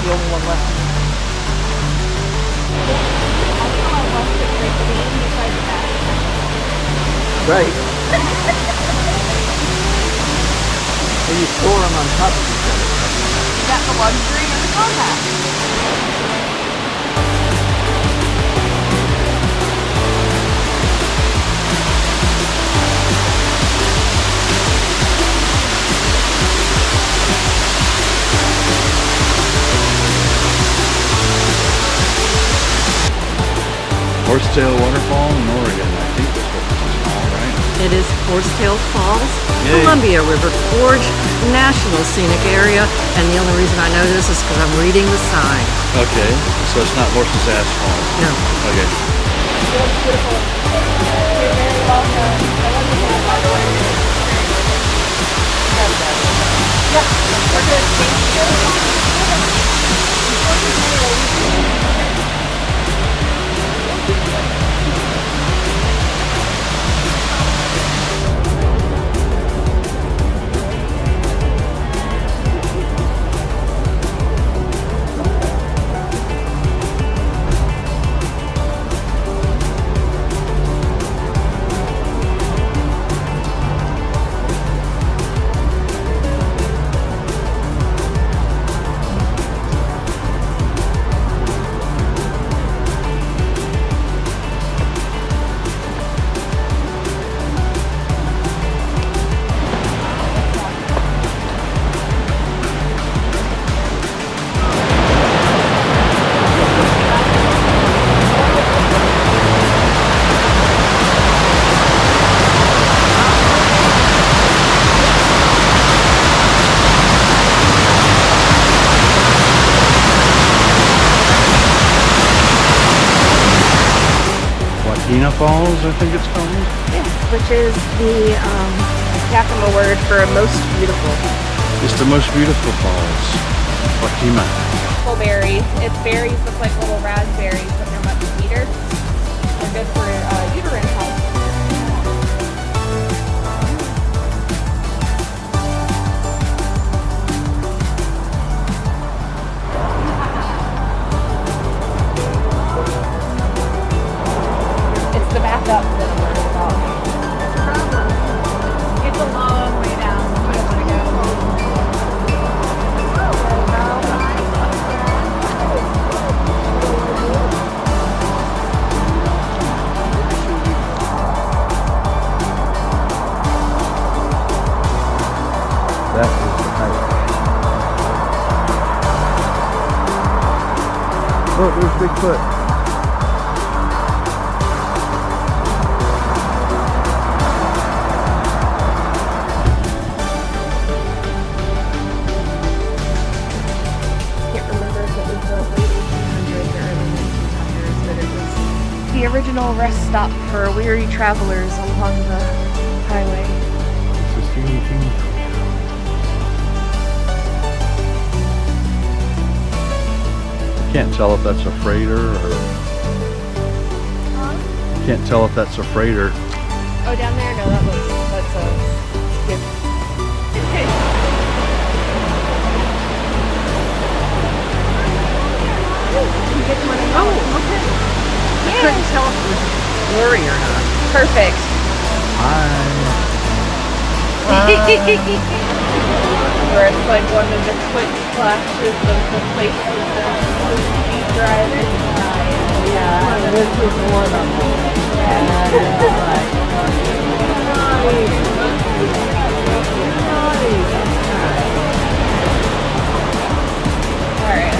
the only one left. Right. So you store them on top of each other. You got the luxury of the compact. Horsetail Waterfall in Oregon, I think that's what this is called, right? It is Horsetail Falls, Yay. Columbia River Gorge, National Scenic Area, and the only reason I know this is because I'm reading the sign. Okay, so it's not Horse's Ass Falls. No. Okay. Beautiful. You're very welcome. I love you guys, by the way. Yep, we're good. Thank you. Yakima Falls, I think it's called. Yes, which is the Yakima word for most beautiful. It's the most beautiful falls. Yakima. Berry. Its berries look like little raspberries, but they're much sweeter. They're good for uterine health. It's the backup that I'm worried about. It's a long way down. I don't want to go. That is the hike. Look, there's Bigfoot. Can't remember if it was built late 1800s or early 1900s, but it was the original rest stop for weary travelers along the highway. It's a teeny, teeny. Can't tell if that's a freighter or... Can't tell if that's a freighter. Oh, down there? No, that's a skip. Oh, okay. I couldn't tell if it was blurry or not. Perfect. Hi. Where it's like one of the quick flashes of the places that supposed to be driving by. Yeah, This is one of them. Alright.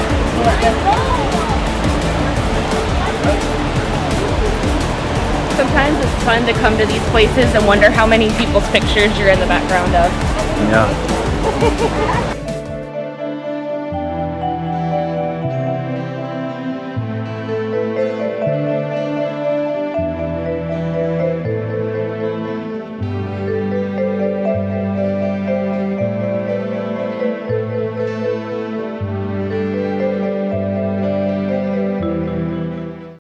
Sometimes it's fun to come to these places and wonder how many people's pictures you're in the background of. Yeah.